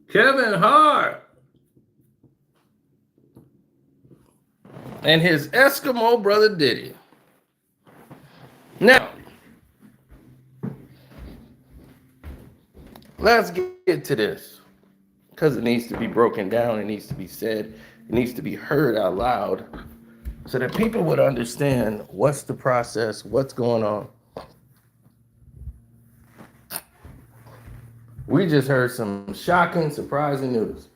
Kevin Hart and his Eskimo brother Diddy. Now, let's get to this because it needs to be broken down, it needs to be said, it needs to be heard out loud so that people would understand what's the process, what's going on. We just heard some shocking, surprising news.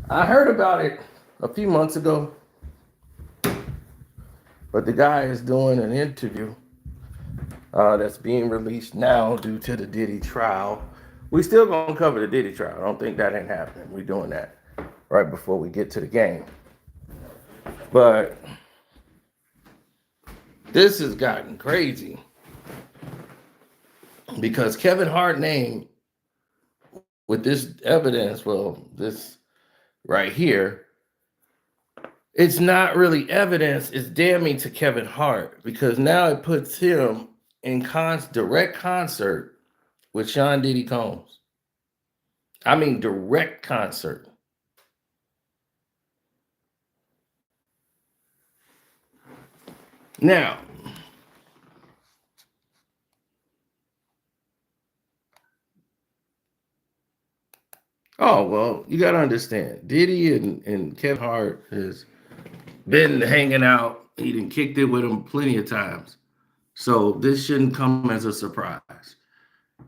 I heard about it a few months ago, but the guy is doing an interview that's being released now due to the Diddy trial. We still gonna cover the Diddy trial. I don't think that ain't happening. We're doing that right before we get to the game. But this has gotten crazy because Kevin Hart name with this evidence, well, this right here, it's not really evidence, it's damning to Kevin Hart because now it puts him in direct concert with Sean Diddy Combs. I mean, direct concert. Now, oh, well, you got to understand, Diddy and Kevin Hart has been hanging out. He done kicked it with him plenty of times. So this shouldn't come as a surprise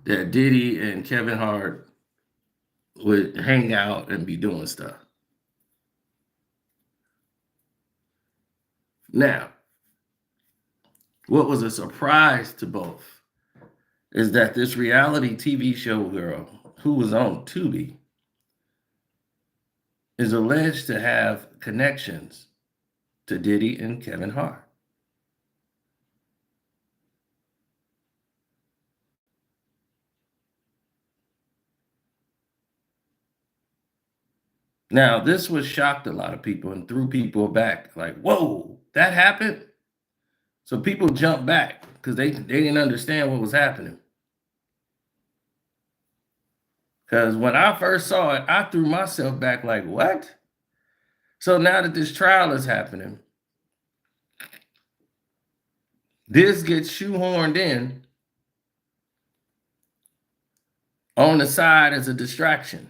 that Diddy and Kevin Hart would hang out and be doing stuff. Now, what was a surprise to both is that this reality TV show girl who was on Tubi is alleged to have connections to Diddy and Kevin Hart. Now, this was shocked a lot of people and threw people back like, whoa, that happened? So people jumped back because they didn't understand what was happening. Because when I first saw it, I threw myself back like, what? So now that this trial is happening, this gets shoehorned in on the side as a distraction.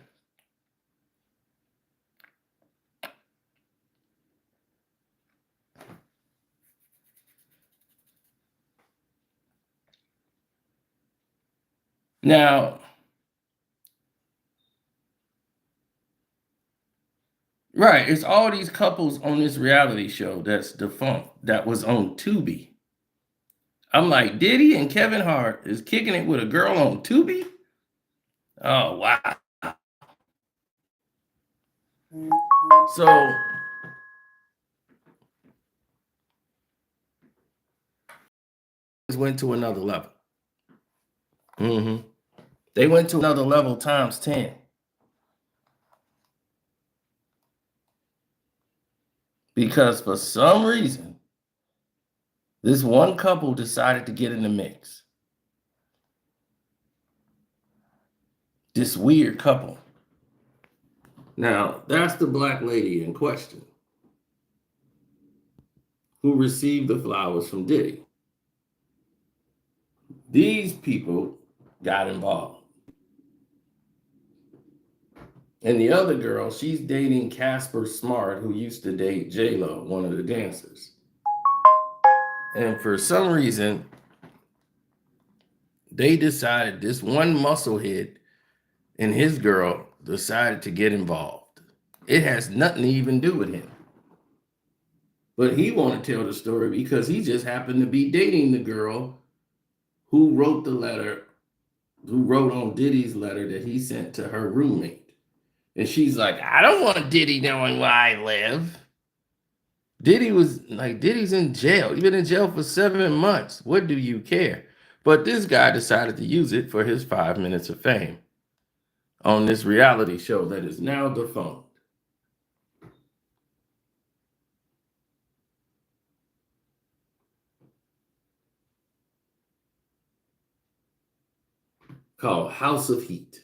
Now, right, it's all these couples on this reality show that's defunct that was on Tubi. I'm like, Diddy and Kevin Hart is kicking it with a girl on Tubi? Oh, wow. So, went to another level. Mm-hmm. They went to another level times 10. Because for some reason, this one couple decided to get in the mix. This weird couple. Now, that's the black lady in question who received the flowers from Diddy. These people got involved. And the other girl, she's dating Casper Smart, who used to date J-Lo, one of the dancers. And for some reason, they decided this one musclehead and his girl decided to get involved. It has nothing to even do with him. But he want to tell the story because he just happened to be dating the girl who wrote the letter, who wrote on Diddy's letter that he sent to her roommate. And she's like, I don't want Diddy knowing where I live. Diddy was like, Diddy's in jail. He's been in jail for 7 months. What do you care? But this guy decided to use it for his 5 minutes of fame on this reality show that is now defunct. called House of Heat.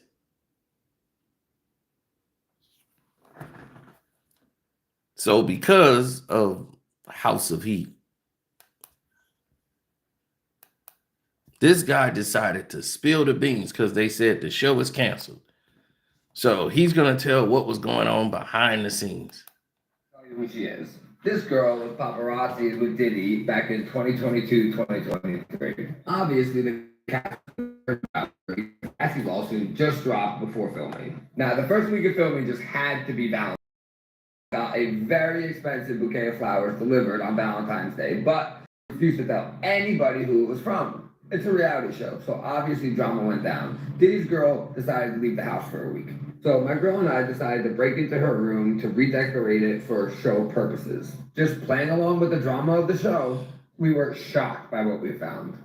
So because of House of Heat, this guy decided to spill the beans because they said the show is canceled. So he's going to tell what was going on behind the scenes. I'll tell you who she is. This girl was paparazzi with Diddy back in 2022, 2023. Obviously, the Cassie lawsuit just dropped before filming. Now, the first week of filming just had to be Valentine. Got a very expensive bouquet of flowers delivered on Valentine's Day, but refused to tell anybody who it was from. It's a reality show, so obviously drama went down. Diddy's girl decided to leave the house for a week. So my girl and I decided to break into her room to redecorate it for show purposes. Just playing along with the drama of the show, we were shocked by what we found.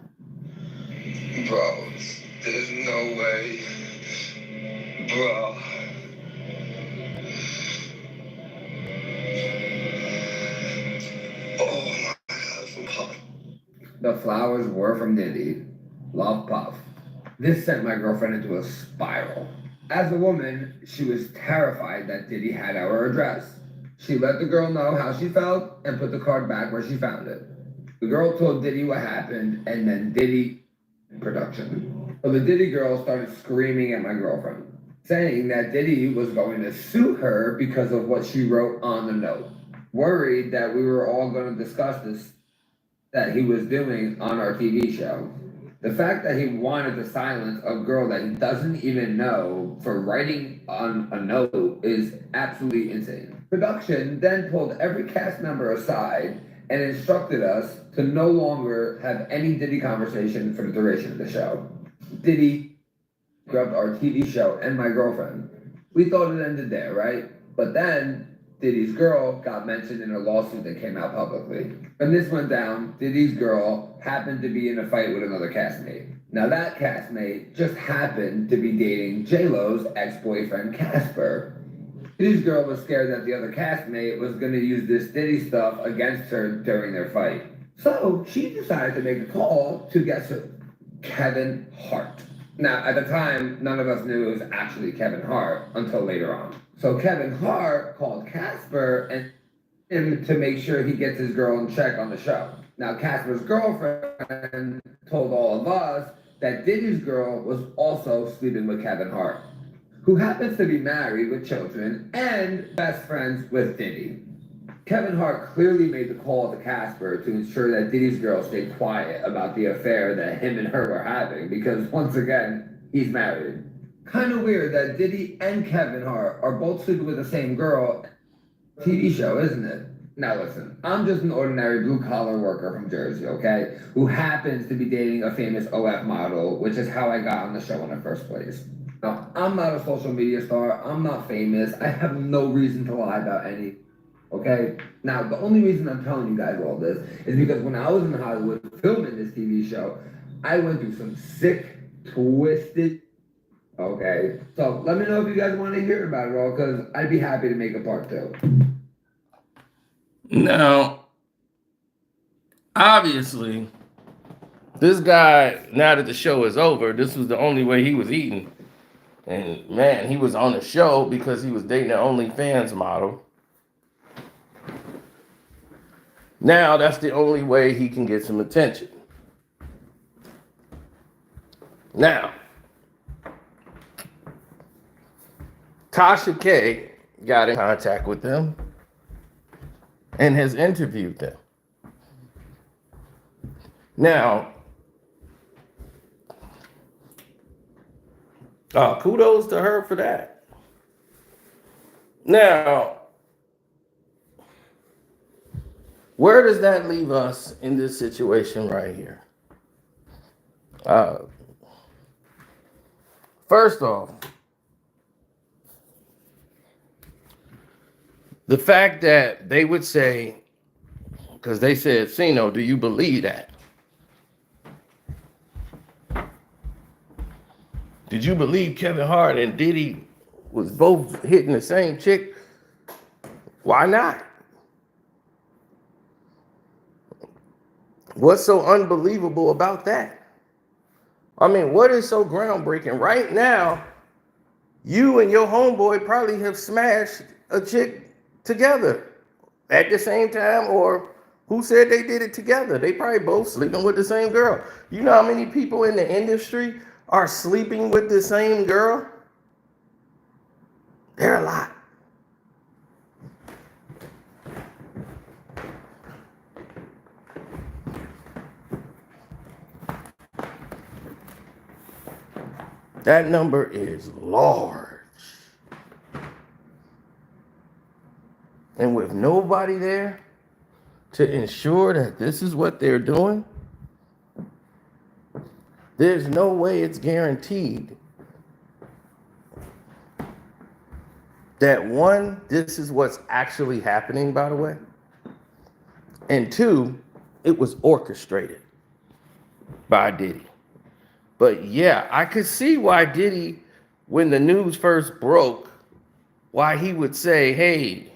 Bro, there's no way. Bro. Oh my God, from Puff. The flowers were from Diddy. Love, Puff. This sent my girlfriend into a spiral. As a woman, she was terrified that Diddy had our address. She let the girl know how she felt and put the card back where she found it. The girl told Diddy what happened, and then Diddy production. So the Diddy girl started screaming at my girlfriend, saying that Diddy was going to sue her because of what she wrote on the note. Worried that we were all going to discuss this, that he was doing on our TV show. The fact that he wanted to silence a girl that he doesn't even know for writing on a note is absolutely insane. Production then pulled every cast member aside and instructed us to no longer have any Diddy conversation for the duration of the show. Diddy grubbed our TV show and my girlfriend. We thought it ended there, right? But then Diddy's girl got mentioned in a lawsuit that came out publicly. When this went down, Diddy's girl happened to be in a fight with another castmate. Now that castmate just happened to be dating J-Lo's ex-boyfriend Casper. Diddy's girl was scared that the other castmate was going to use this Diddy stuff against her during their fight. So she decided to make a call to guess Kevin Hart. Now, at the time, none of us knew it was actually Kevin Hart until later on. So Kevin Hart called Casper and him to make sure he gets his girl in check on the show. Now, Casper's girlfriend told all of us that Diddy's girl was also sleeping with Kevin Hart, who happens to be married with children and best friends with Diddy. Kevin Hart clearly made the call to Casper to ensure that Diddy's girl stayed quiet about the affair that him and her were having, because once again, he's married. Kind of weird that Diddy and Kevin Hart are both sleeping with the same girl. TV show, isn't it? Now listen, I'm just an ordinary blue-collar worker from Jersey, okay? Who happens to be dating a famous OF model, which is how I got on the show in the first place. Now, I'm not a social media star, I'm not famous, I have no reason to lie about any, okay? Now, the only reason I'm telling you guys all this is because when I was in Hollywood filming this TV show, I went through some sick, twisted, okay? So let me know if you guys want to hear about it all, because I'd be happy to make a part 2. Now, obviously, this guy, now that the show is over, this was the only way he was eating. And man, he was on the show because he was dating an OnlyFans model. Now that's the only way he can get some attention. Now, Tasha K got in contact with them and has interviewed them. Now, kudos to her for that. Now, where does that leave us in this situation right here? First off, the fact that they would say, because they said, Sino, do you believe that? Did you believe Kevin Hart and Diddy was both hitting the same chick? Why not? What's so unbelievable about that? I mean, what is so groundbreaking? Right now, you and your homeboy probably have smashed a chick together at the same time, or who said they did it together? They probably both sleeping with the same girl. You know how many people in the industry are sleeping with the same girl? There are a lot. That number is large. And with nobody there to ensure that this is what they're doing, there's no way it's guaranteed that one, this is what's actually happening, by the way, and two, it was orchestrated by Diddy. But yeah, I could see why Diddy, when the news first broke, why he would say, hey,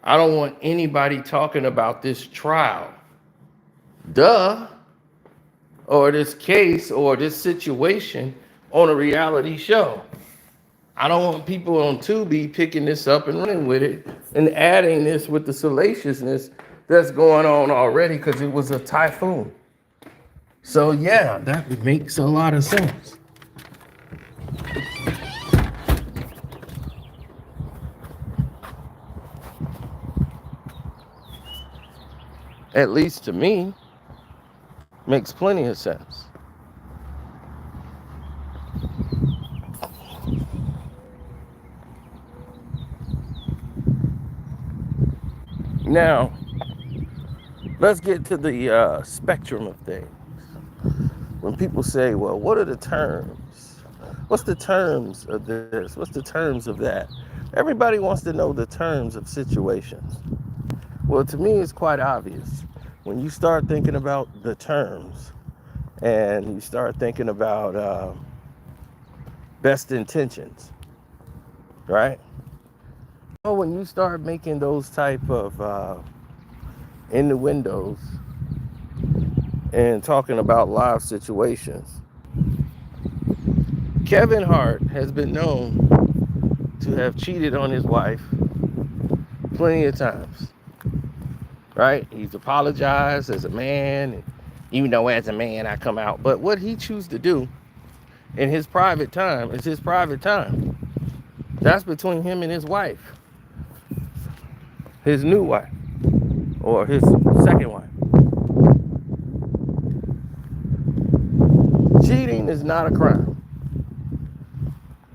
I don't want anybody talking about this trial. Duh. Or this case or this situation on a reality show. I don't want people on Tubi picking this up and running with it and adding this with the salaciousness that's going on already because it was a typhoon. So yeah, that makes a lot of sense. At least to me, makes plenty of sense. Now, let's get to the spectrum of things. When people say, well, what are the terms? What's the terms of this? What's the terms of that? Everybody wants to know the terms of situations. Well, to me, it's quite obvious. When you start thinking about the terms and you start thinking about best intentions, right? So when you start making those type of innuendos and talking about live situations, Kevin Hart has been known to have cheated on his wife plenty of times, right? He's apologized as a man, and even though as a man I come out, but what he chooses to do in his private time is his private time. That's between him and his wife, his new wife, or his second wife. Cheating is not a crime.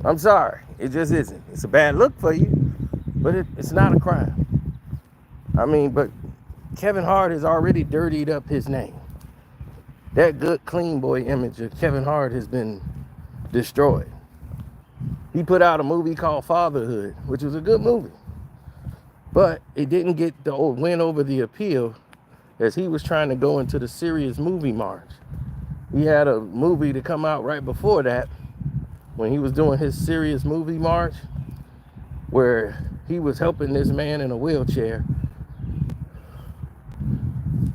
I'm sorry, it just isn't. It's a bad look for you, but it's not a crime. I mean, but Kevin Hart has already dirtied up his name. That good, clean boy image of Kevin Hart has been destroyed. He put out a movie called Fatherhood, which was a good movie, but it didn't get the win over the appeal as he was trying to go into the serious movie march. He had a movie to come out right before that when he was doing his serious movie march where he was helping this man in a wheelchair,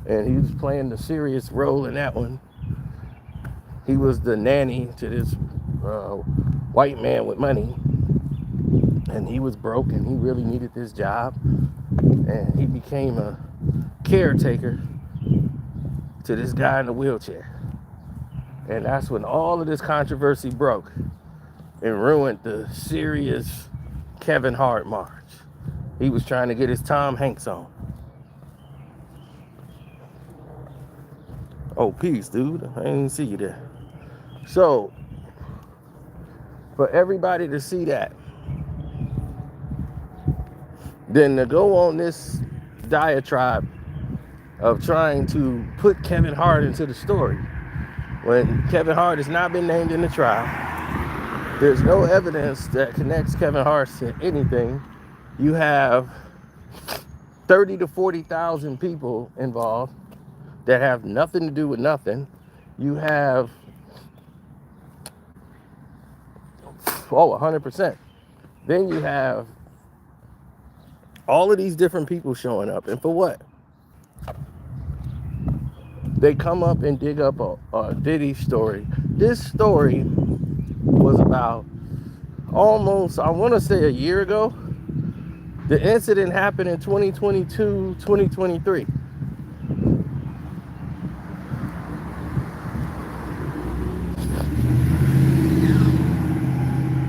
and he was playing the serious role in that one. He was the nanny to this white man with money, and he was broke and he really needed this job, and he became a caretaker to this guy in the wheelchair. And that's when all of this controversy broke and ruined the serious Kevin Hart march. He was trying to get his Tom Hanks on. Oh, peace, dude. I didn't even see you there. So, for everybody to see that, then to go on this diatribe of trying to put Kevin Hart into the story when Kevin Hart has not been named in the trial. There's no evidence that connects Kevin Hart to anything. You have 30 to 40,000 people involved that have nothing to do with nothing. You have 100%. Then you have all of these different people showing up, and for what? they come up and dig up a Diddy story. This story was about almost, I want to say a year ago. The incident happened in 2022, 2023.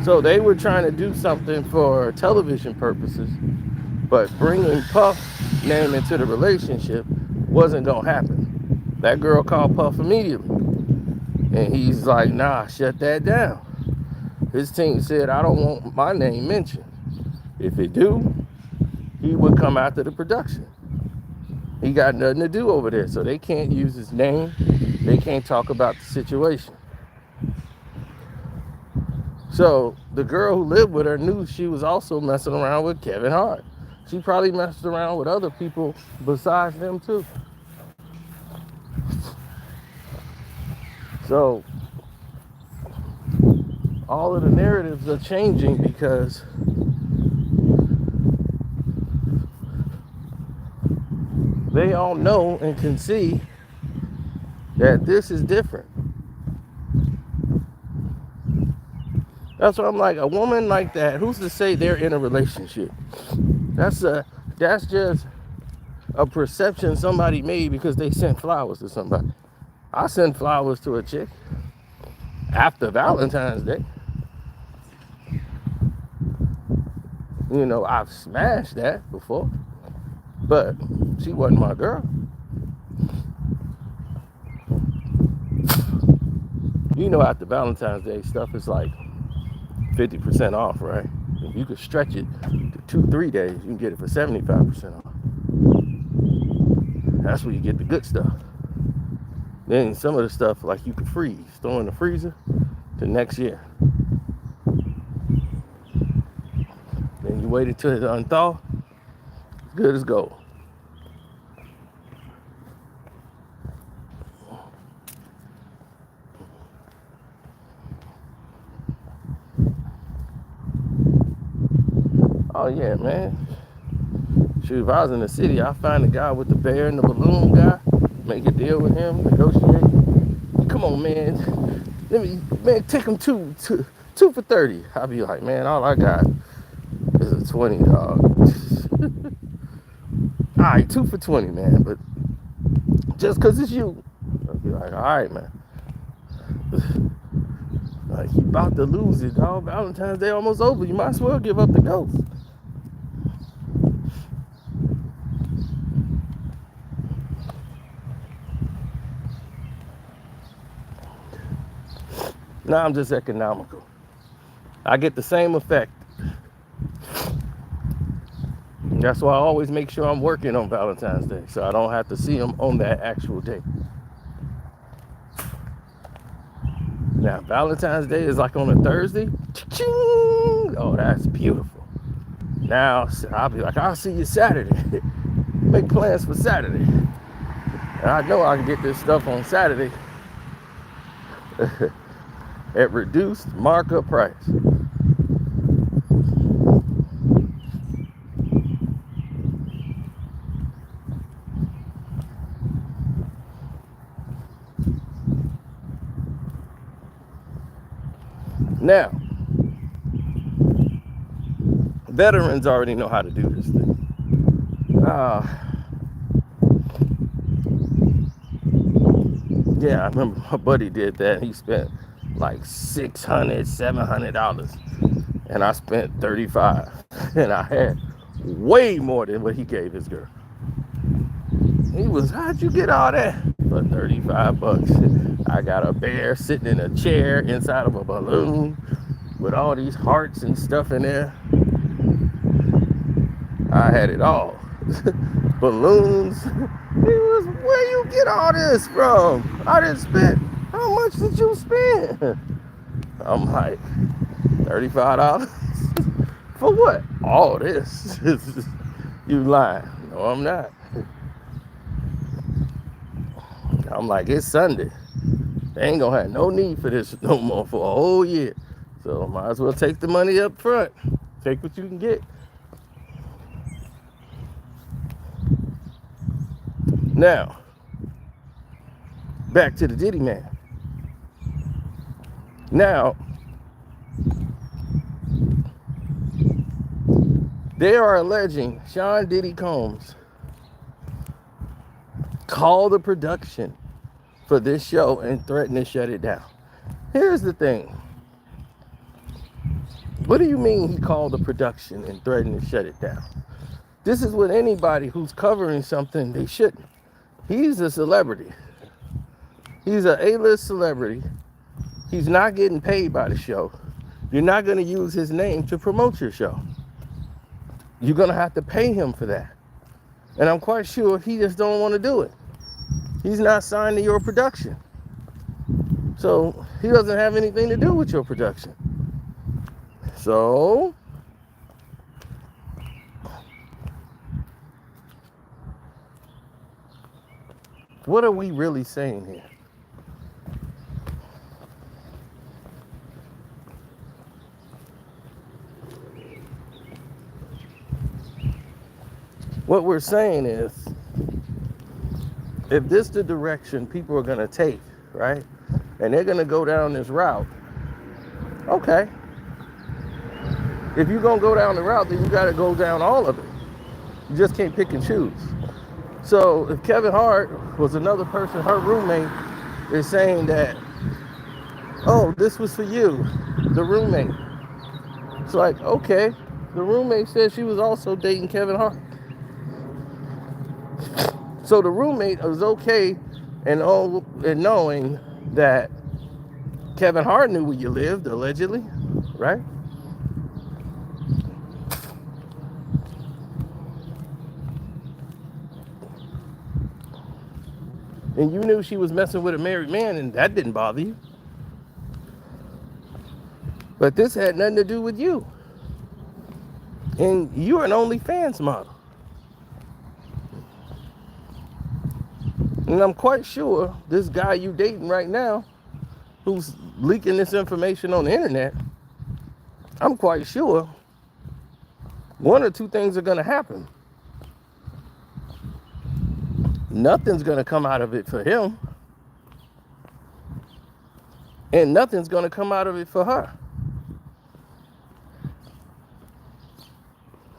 So they were trying to do something for television purposes, but bringing Puff name into the relationship wasn't going to happen. That girl called Puff immediately. And he's like, nah, shut that down. His team said, I don't want my name mentioned. If it do, he would come after the production. He got nothing to do over there, so they can't use his name. They can't talk about the situation. So the girl who lived with her knew she was also messing around with Kevin Hart. She probably messed around with other people besides them too. So all of the narratives are changing because they all know and can see that this is different. That's what I'm like, a woman like that, who's to say they're in a relationship? That's just a perception somebody made because they sent flowers to somebody. I sent flowers to a chick after Valentine's Day. You know, I've smashed that before, but she wasn't my girl. You know, after Valentine's Day, stuff is like 50% off, right? If you could stretch it to 2-3 days, you can get it for 75% off. That's where you get the good stuff. Then some of the stuff, like, you can freeze, throw in the freezer to next year. Then you wait until it unthaw, it's good as gold. Oh yeah, man. Shoot, if I was in the city, I'd find the guy with the bear and the balloon guy, make a deal with him, negotiate. Come on, man. Man, take him two for 30. I'd be like, man, all I got is a 20, dog. All right, 2 for 20, man. But just because it's you, I'd be like, all right, man. Like, you about to lose it, dog. Valentine's Day almost over. You might as well give up the ghost. Now I'm just economical. I get the same effect. That's why I always make sure I'm working on Valentine's Day, so I don't have to see them on that actual day. Now, Valentine's Day is like on a Thursday. Cha-ching! Oh, that's beautiful. Now, I'll be like, I'll see you Saturday. Make plans for Saturday. And I know I can get this stuff on Saturday at reduced markup price. Now, veterans already know how to do this thing. Yeah, I remember my buddy did that. He spent like $600, $700, and I spent $35, and I had way more than what he gave his girl. He was, how'd you get all that? For $35. I got a bear sitting in a chair inside of a balloon with all these hearts and stuff in there. I had it all. Balloons. He was, where you get all this from? I didn't spend. How much did you spend? I'm like, $35? For what? All this. You lying. No, I'm not. I'm like, it's Sunday. They ain't gonna have no need for this no more for a whole year. So might as well take the money up front. Take what you can get. Now, back to the Diddy man. Now, they are alleging Sean Diddy Combs called the production for this show and threatened to shut it down. Here's the thing. What do you mean he called the production and threatened to shut it down? This is with anybody who's covering something they shouldn't. He's a celebrity. He's an A-list celebrity. He's not getting paid by the show. You're not going to use his name to promote your show. You're going to have to pay him for that. And I'm quite sure he just don't want to do it. He's not signed to your production. So he doesn't have anything to do with your production. So what are we really saying here? What we're saying is, if this is the direction people are going to take, right, and they're going to go down this route, okay. If you're going to go down the route, then you got to go down all of it. You just can't pick and choose. So if Kevin Hart was another person, her roommate is saying that, oh, this was for you, the roommate. It's like, okay, the roommate said she was also dating Kevin Hart. So the roommate was okay and knowing that Kevin Hart knew where you lived, allegedly, right? And you knew she was messing with a married man, and that didn't bother you. But this had nothing to do with you. And you're an OnlyFans model. And I'm quite sure this guy you dating right now, who's leaking this information on the internet, I'm quite sure one or two things are going to happen. Nothing's going to come out of it for him. And nothing's going to come out of it for her.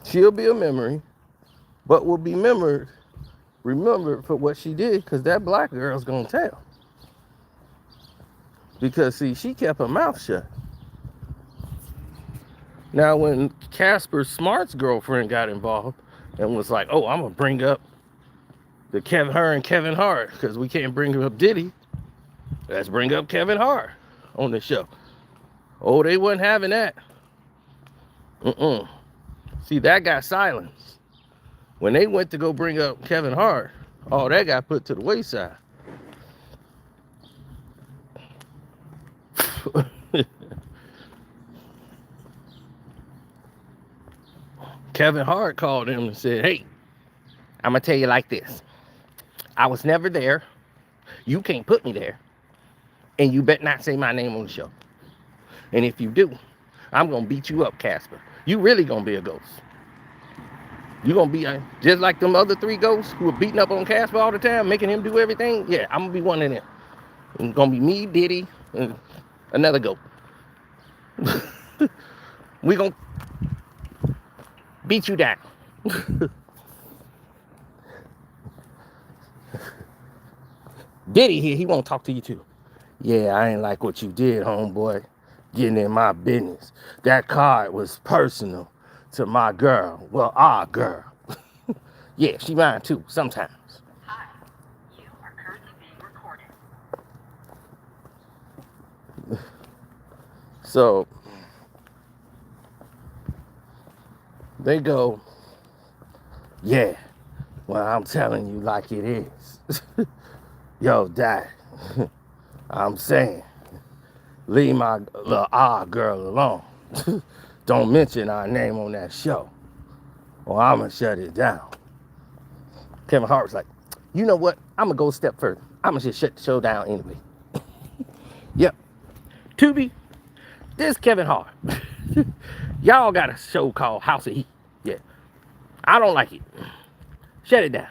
She'll be a memory, but will be remembered for what she did, because that black girl's going to tell. Because, see, she kept her mouth shut. Now, when Casper Smart's girlfriend got involved and was like, oh, I'm going to bring up her and Kevin Hart, because we can't bring up Diddy. Let's bring up Kevin Hart on the show. Oh, they wasn't having that. See, that got silenced. When they went to go bring up Kevin Hart, all that got put to the wayside. Kevin Hart called him and said, hey, I'm going to tell you like this. I was never there. You can't put me there. And you better not say my name on the show. And if you do, I'm going to beat you up, Casper. You really going to be a ghost. You going to be just like them other three ghosts who were beating up on Casper all the time, making him do everything. Yeah, I'm going to be one of them. It's going to be me, Diddy, and another goat. We going to beat you down. Diddy here, he won't talk to you too. Yeah, I ain't like what you did, homeboy. Getting in my business. That card was personal to my girl. Well, our girl. Yeah, she mine too, sometimes. Hi, you are currently being recorded. So, they go, yeah, well, I'm telling you like it is. Yo, Dad, I'm saying, leave our girl alone. Don't mention our name on that show, or I'm going to shut it down. Kevin Hart was like, you know what? I'm going to go a step further. I'm going to just shut the show down anyway. Yep. Tubi, this Kevin Hart. Y'all got a show called House of Heat. Yeah. I don't like it. Shut it down.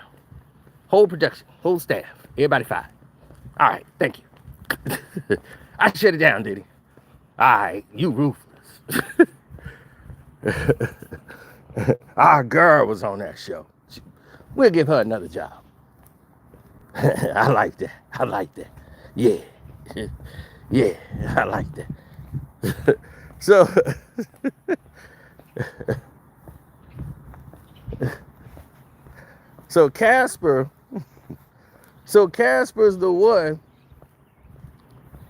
Whole production, whole staff, everybody fired. All right, thank you. I shut it down, Diddy. All right, you ruthless. Our girl was on that show. We'll give her another job. I like that. I like that. Yeah. Yeah, I like that. So, so Casper's the one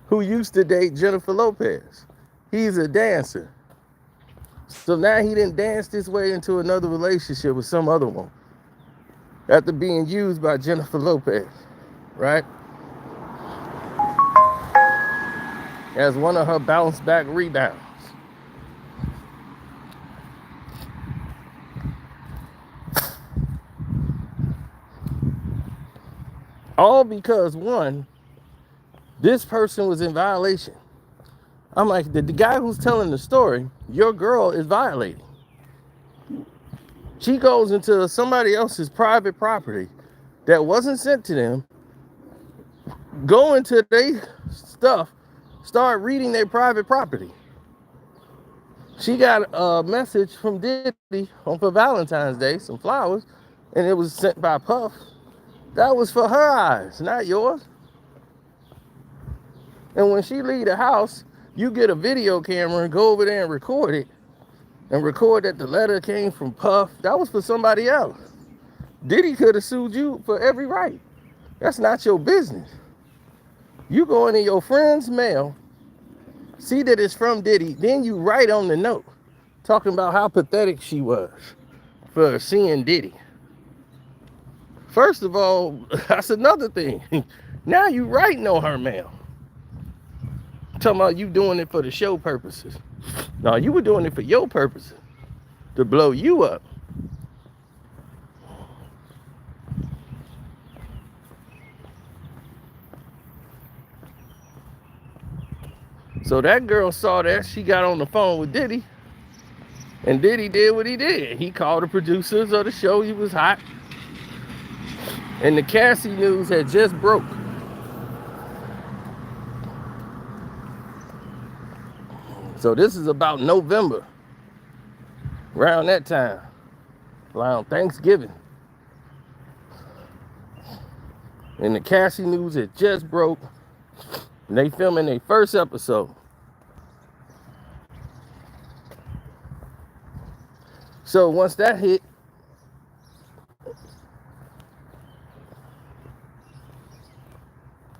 who used to date Jennifer Lopez. He's a dancer. So now he didn't dance his way into another relationship with some other one after being used by Jennifer Lopez, right? As one of her bounce back rebounds. All because, one, this person was in violation. I'm like, the guy who's telling the story, your girl is violating. She goes into somebody else's private property that wasn't sent to them, go into their stuff, start reading their private property. She got a message from Diddy for Valentine's Day, some flowers, and it was sent by Puff. That was for her eyes, not yours. And when she leave the house, you get a video camera and go over there and record it, and record that the letter came from Puff. That was for somebody else. Diddy could have sued you for every right. That's not your business. You go into your friend's mail, see that it's from Diddy, then you write on the note talking about how pathetic she was for seeing Diddy. First of all, that's another thing. Now you writing on her mail. Talking about you doing it for the show purposes. No, you were doing it for your purposes. To blow you up. So that girl saw that. She got on the phone with Diddy. And Diddy did what he did. He called the producers of the show. He was hot. And the Cassie news had just broke. So this is about November. Around that time. Around Thanksgiving. And the Cassie news had just broke. And they filming their first episode. So once that hit,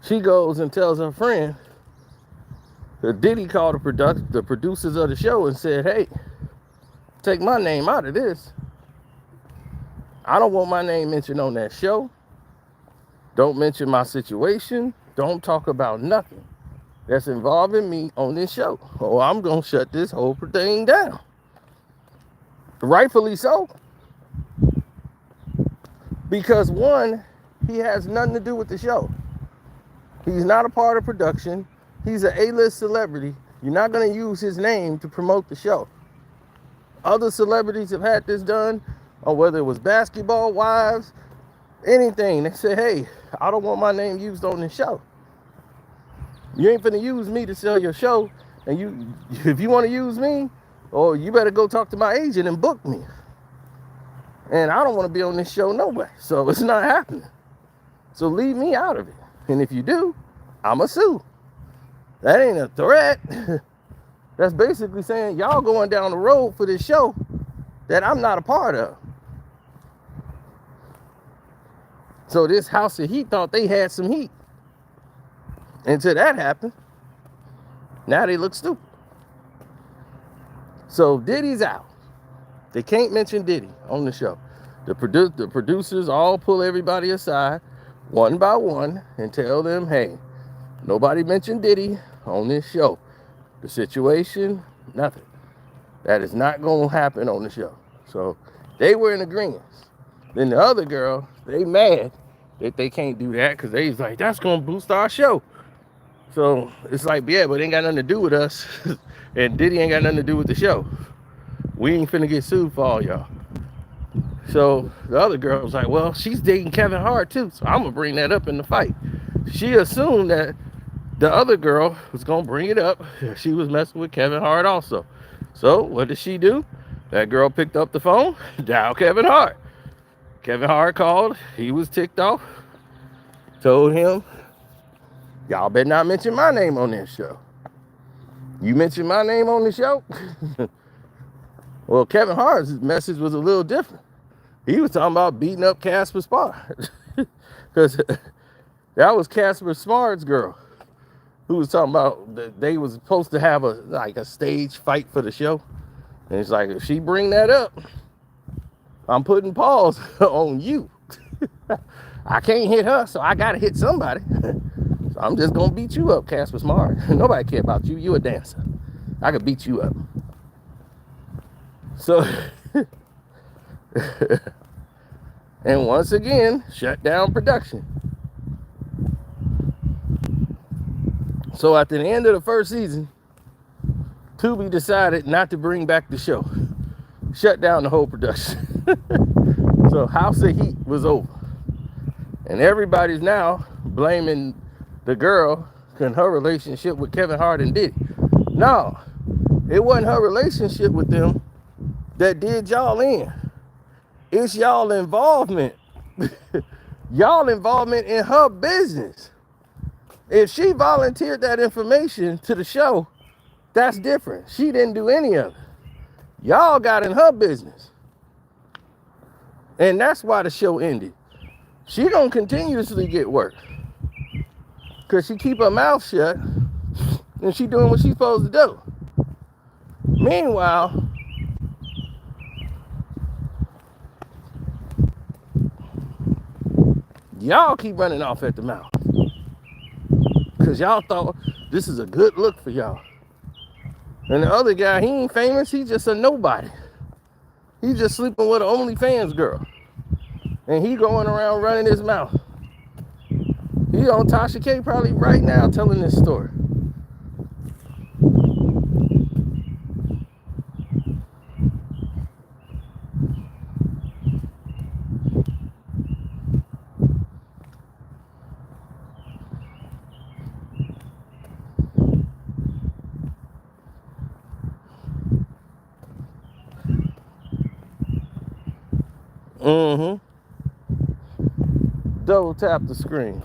she goes and tells her friend that Diddy called the producers of the show and said, hey, take my name out of this. I don't want my name mentioned on that show. Don't mention my situation. Don't talk about nothing that's involving me on this show, or I'm going to shut this whole thing down. Rightfully so. Because one, he has nothing to do with the show. He's not a part of production. He's an A-list celebrity. You're not going to use his name to promote the show. Other celebrities have had this done, or whether it was Basketball Wives, anything. They say, hey, I don't want my name used on this show. You ain't finna use me to sell your show, and if you want to use me, or you better go talk to my agent and book me. And I don't want to be on this show no way, so it's not happening. So leave me out of it. And if you do, I'ma sue. That ain't a threat. That's basically saying y'all going down the road for this show that I'm not a part of. So this House of Heat thought they had some heat. Until that happened, now they look stupid. So Diddy's out. They can't mention Diddy on the show. The producers all pull everybody aside one by one and tell them, hey, nobody mentioned Diddy on this show. The situation, nothing. That is not going to happen on the show. So they were in agreement. Then the other girl, they mad that they can't do that because they was like, that's going to boost our show. So it's like, yeah, but it ain't got nothing to do with us. And Diddy ain't got nothing to do with the show. We ain't finna get sued for all y'all. So the other girl was like, well, she's dating Kevin Hart too. So I'm gonna bring that up in the fight. she assumed that the other girl was gonna bring it up. She was messing with Kevin Hart also. So what did she do? That girl picked up the phone, dialed Kevin Hart. Kevin Hart called. He was ticked off. Told him, y'all better not mention my name on this show. You mention my name on the show? Well, Kevin Hart's message was a little different. He was talking about beating up Casper Smart. Because that was Casper Smart's girl who was talking about that they was supposed to have a stage fight for the show. And it's like, if she bring that up, I'm putting pause on you. I can't hit her, so I gotta hit somebody. So I'm just gonna beat you up, Casper Smart. Nobody care about you. You a dancer. I could beat you up. So, and once again, shut down production. So at the end of the first season, Tubi decided not to bring back the show. Shut down the whole production. So House of Heat was over. And everybody's now blaming the girl and her relationship with Kevin Hart and Diddy. No, it wasn't her relationship with them that did y'all in. It's y'all involvement. Y'all involvement in her business. If she volunteered that information to the show, that's different. She didn't do any of it. Y'all got in her business. And that's why the show ended. She gonna continuously get work. Cause she keep her mouth shut and she doing what she's supposed to do. Meanwhile, y'all keep running off at the mouth. Cause y'all thought this is a good look for y'all. And the other guy, he ain't famous, he just a nobody. He just sleeping with an OnlyFans girl. And he going around running his mouth. He on Tasha K probably right now telling this story. Mm-hmm. Double tap the screen.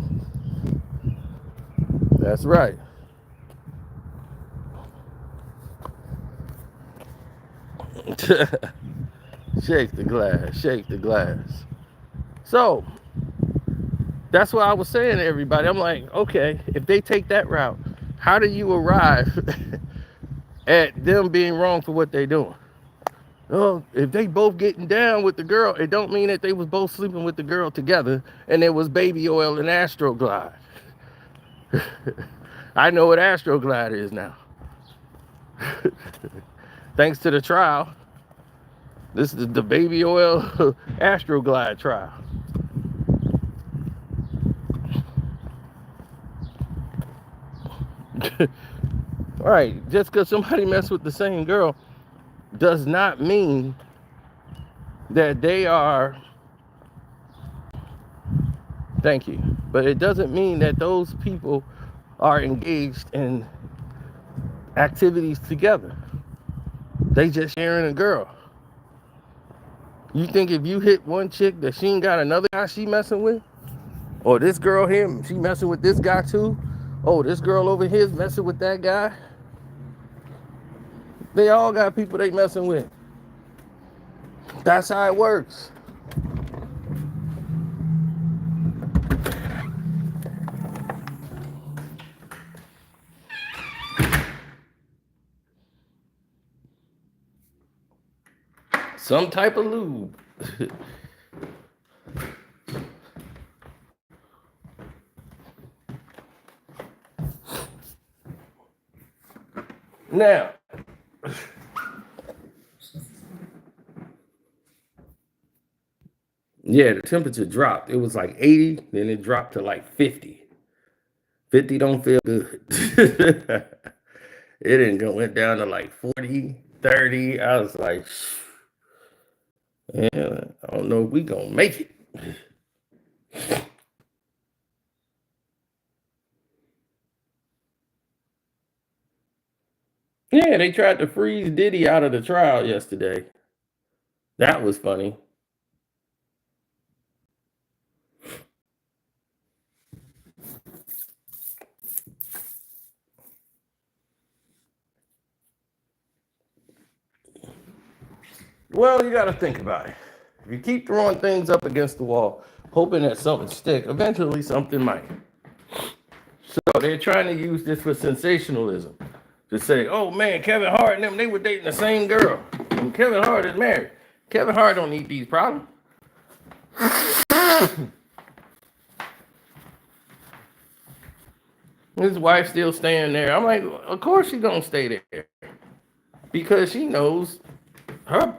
That's right. Shake the glass, shake the glass. So, that's what I was saying to everybody. I'm like, okay, if they take that route, how do you arrive at them being wrong for what they doing? Oh, if they both getting down with the girl, it don't mean that they was both sleeping with the girl together and there was baby oil and Astroglide. I know what Astroglide is now. Thanks to the trial. This is the baby oil Astroglide trial. All right, just because somebody messed with the same girl does not mean that they are, thank you, but it doesn't mean that those people are engaged in activities together. They just sharing a girl. You think if you hit one chick that she ain't got another guy she messing with? Or this girl here, she messing with this guy too? Oh, this girl over here is messing with that guy? They all got people they messing with. That's how it works. Some type of lube. Now, yeah, the temperature dropped. It was like 80, then it dropped to like 50. 50 don't feel good. It didn't went down to like 40, 30. I was like, yeah, I don't know if we gonna make it. Yeah, they tried to freeze Diddy out of the trial yesterday. That was funny. Well, you got to think about it. If you keep throwing things up against the wall, hoping that something stick, eventually something might. So they're trying to use this for sensationalism. To say, oh man, Kevin Hart and them, they were dating the same girl. And Kevin Hart is married. Kevin Hart don't need these problems. His wife still staying there. I'm like, of course she's gonna stay there. Because she knows her,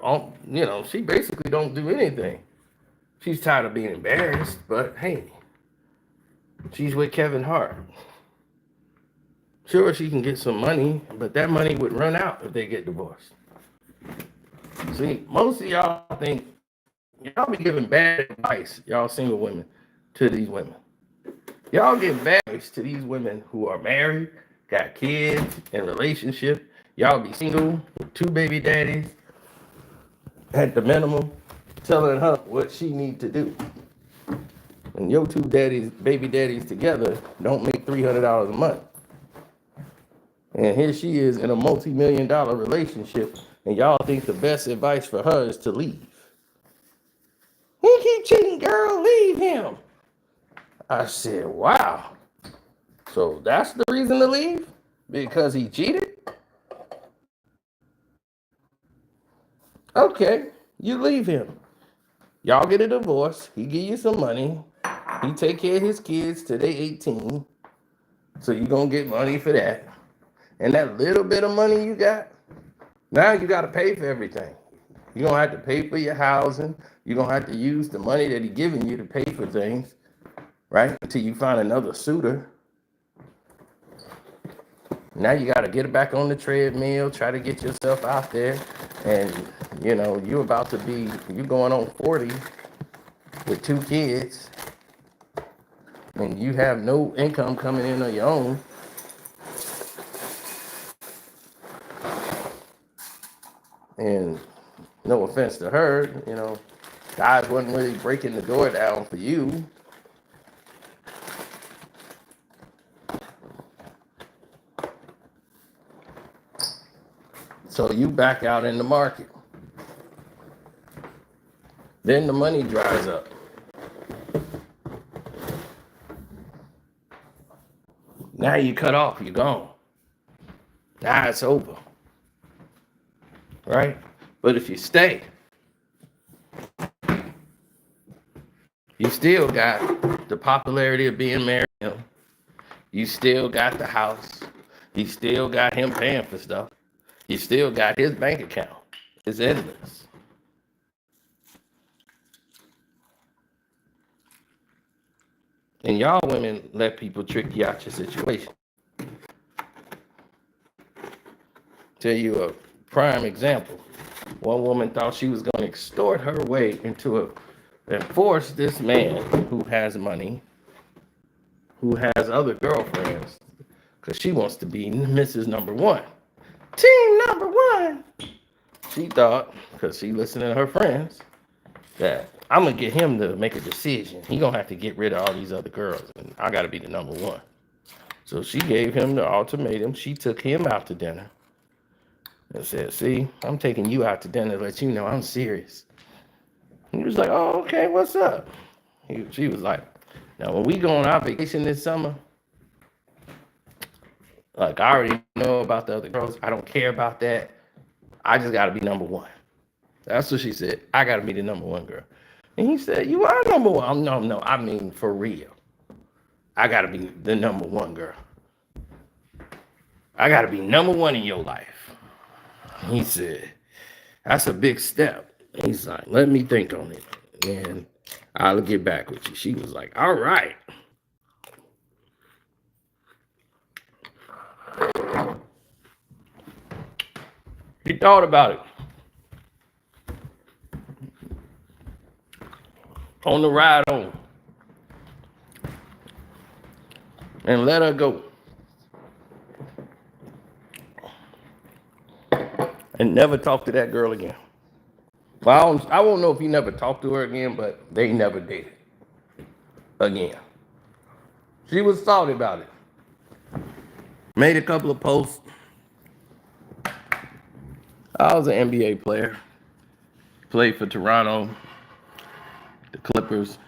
she basically don't do anything. She's tired of being embarrassed, but hey, she's with Kevin Hart. Sure, she can get some money, but that money would run out if they get divorced. See, most of y'all think y'all be giving bad advice, y'all single women, to these women. Y'all give bad advice to these women who are married, got kids, in relationships. Y'all be single with 2 baby daddies at the minimum, telling her what she need to do. And your 2 baby daddies together don't make $300 a month. And here she is in a multi-million-dollar relationship, and y'all think the best advice for her is to leave. He keep cheating, girl, leave him. I said, wow. So that's the reason to leave? Because he cheated? Okay, you leave him. Y'all get a divorce. He give you some money. He take care of his kids till they 18. So you gonna get money for that. And that little bit of money you got, now you got to pay for everything. You're going to have to pay for your housing. You're going to have to use the money that he's giving you to pay for things, right? Until you find another suitor. Now you got to get it back on the treadmill, try to get yourself out there. And, you're going on 40 with 2 kids. And you have no income coming in on your own. And no offense to her, God wasn't really breaking the door down for you. So you back out in the market. Then the money dries up. Now you cut off, you're gone. Now it's over. Right? But if you stay, you still got the popularity of being married to him. You still got the house. You still got him paying for stuff. You still got his bank account. It's endless. And y'all women let people trick you out your situation. Tell you a prime example. One woman thought she was going to extort her way into and force this man who has money, who has other girlfriends, because she wants to be Mrs. Number One. Team number one. She thought, because she listened to her friends, that I'm going to get him to make a decision. He going to have to get rid of all these other girls, and I got to be the number one. So she gave him the ultimatum. She took him out to dinner and said, see, I'm taking you out to dinner to let you know I'm serious. He was like, oh, okay, what's up? She was like, now when we go on our vacation this summer, like I already know about the other girls. I don't care about that. I just got to be number one. That's what she said. I got to be the number one girl. And he said, you are number one. No, I mean for real. I got to be the number one girl. I got to be number one in your life. He said, that's a big step. He's like, let me think on it. And I'll get back with you. She was like, all right. He thought about it. On the ride home. And let her go. and never talk to that girl again. Well, I won't know if he never talked to her again, but they never dated again. She was salty about it. Made a couple of posts. I was an NBA player. Played for Toronto, the Clippers.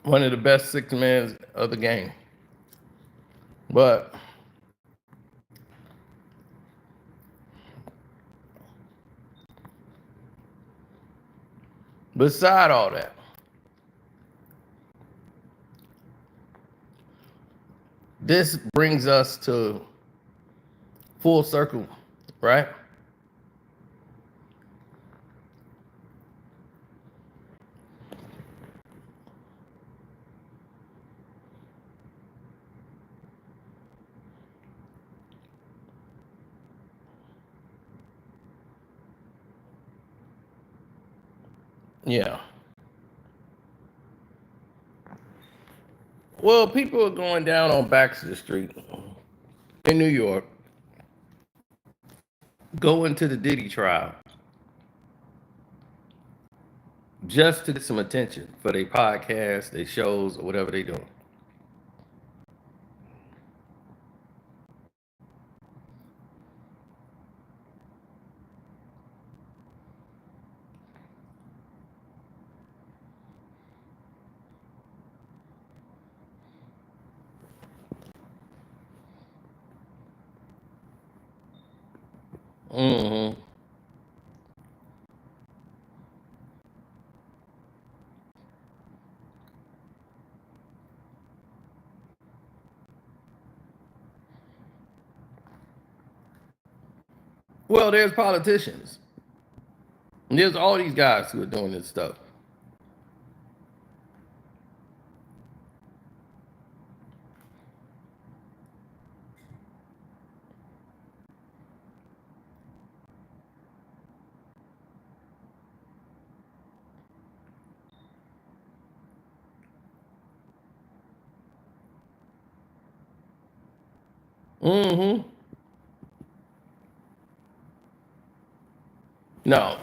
One of the best six men of the game. But beside all that, this brings us to full circle, right? Yeah. Well, people are going down on Baxter Street in New York, going to the Diddy trial just to get some attention for their podcasts, their shows, or whatever they doing. Mm-hmm. Well, there's politicians. And there's all these guys who are doing this stuff. Mm-hmm. No,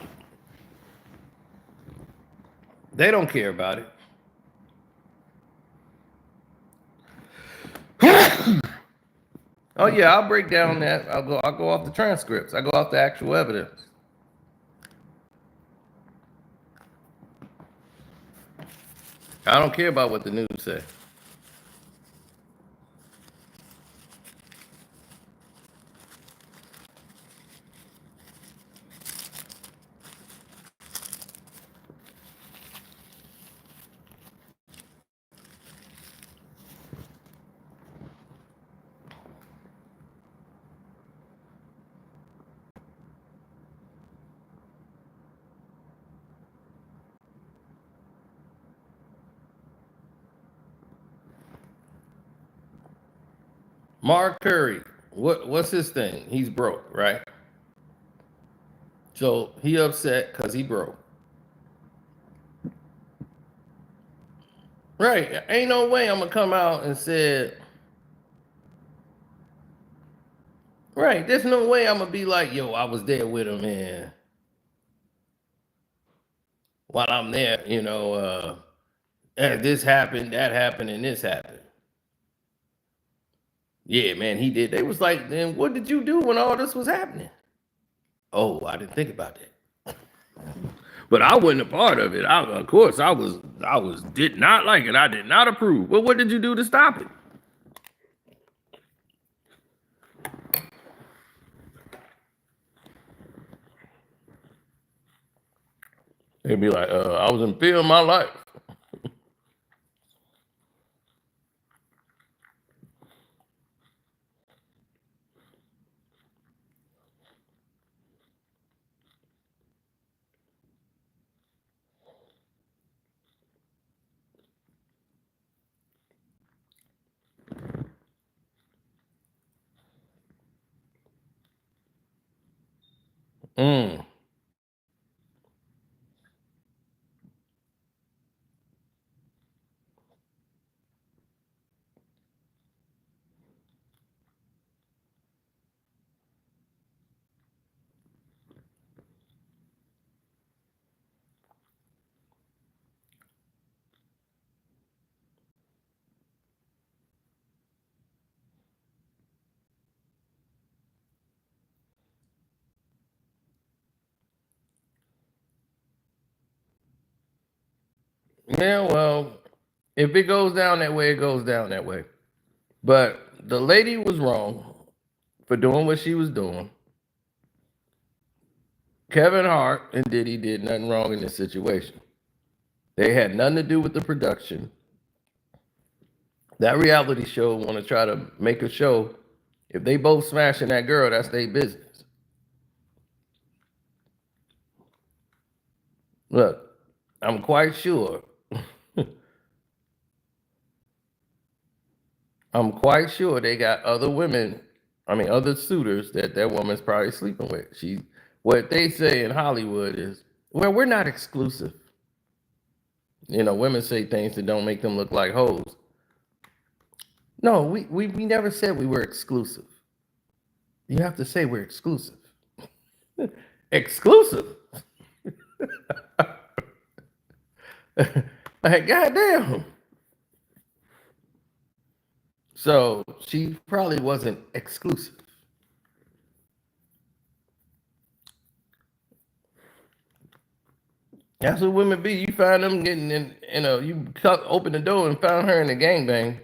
they don't care about it. Oh yeah, I'll break down that. I'll go off the transcripts. I go off the actual evidence. I don't care about what the news say. Mark Curry, what's his thing? He's broke, right? So he upset because he broke. Right. Ain't no way I'm gonna come out and say, right, there's no way I'm gonna be like, yo, I was there with him, man. While I'm there, this happened, that happened, and this happened. Yeah, man, he did. They was like, then what did you do when all this was happening? Oh, I didn't think about that. But I wasn't a part of it. Of course, I did not like it. I did not approve. Well, what did you do to stop it? They'd be like, I was in fear of my life. Mm. Yeah, well, if it goes down that way, it goes down that way. But the lady was wrong for doing what she was doing. Kevin Hart and Diddy did nothing wrong in this situation. They had nothing to do with the production. That reality show want to try to make a show. If they both smashing that girl, that's their business. Look, I'm quite sure. I'm quite sure they got other women. I mean, other suitors that woman's probably sleeping with. What they say in Hollywood is, well, we're not exclusive. Women say things that don't make them look like hoes. No, we never said we were exclusive. You have to say we're exclusive. Exclusive. Like, goddamn. So she probably wasn't exclusive. That's what women be. You find them getting in, open the door and found her in a gangbang.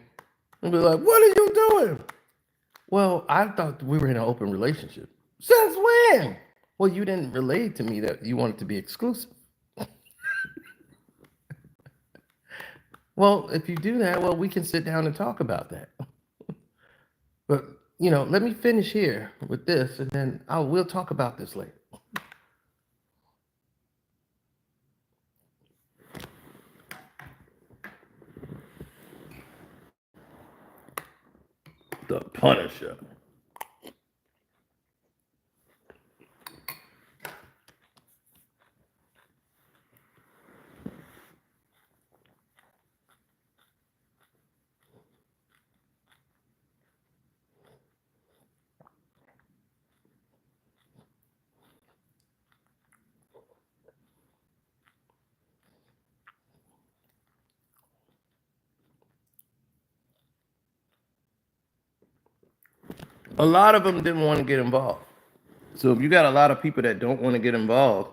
And be like, what are you doing? Well, I thought we were in an open relationship. Since when? Well, you didn't relate to me that you wanted to be exclusive. Well, if you do that, well, we can sit down and talk about that. But, let me finish here with this, and then we'll talk about this later. The Punisher. A lot of them didn't want to get involved. So if you got a lot of people that don't want to get involved,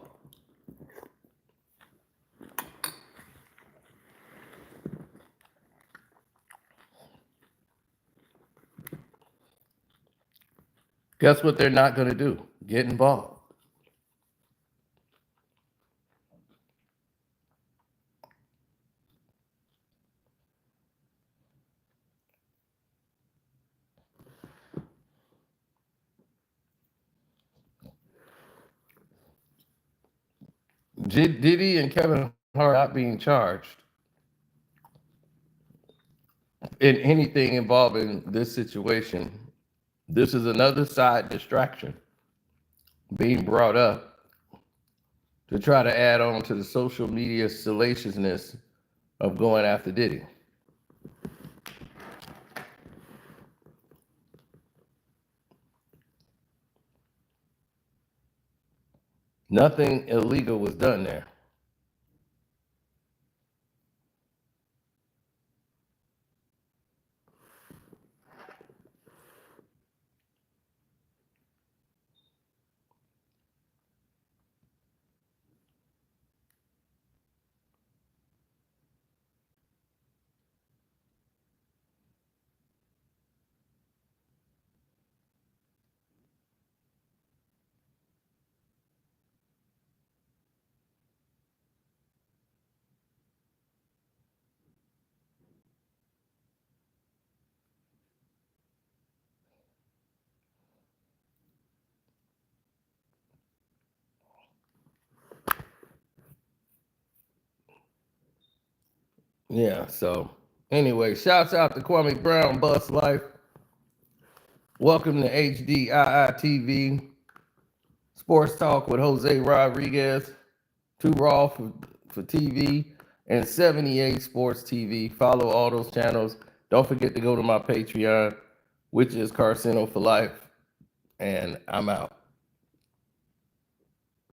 guess what they're not going to do? Get involved. Diddy and Kevin Hart not being charged in anything involving this situation. This is another side distraction being brought up to try to add on to the social media salaciousness of going after Diddy. Nothing illegal was done there. Yeah, so anyway, shouts out to Kwame Brown, Bus Life. Welcome to HDII TV. Sports Talk with Jose Rodriguez, Too Raw for TV, and 78 Sports TV. Follow all those channels. Don't forget to go to my Patreon, which is Carcino for Life. And I'm out.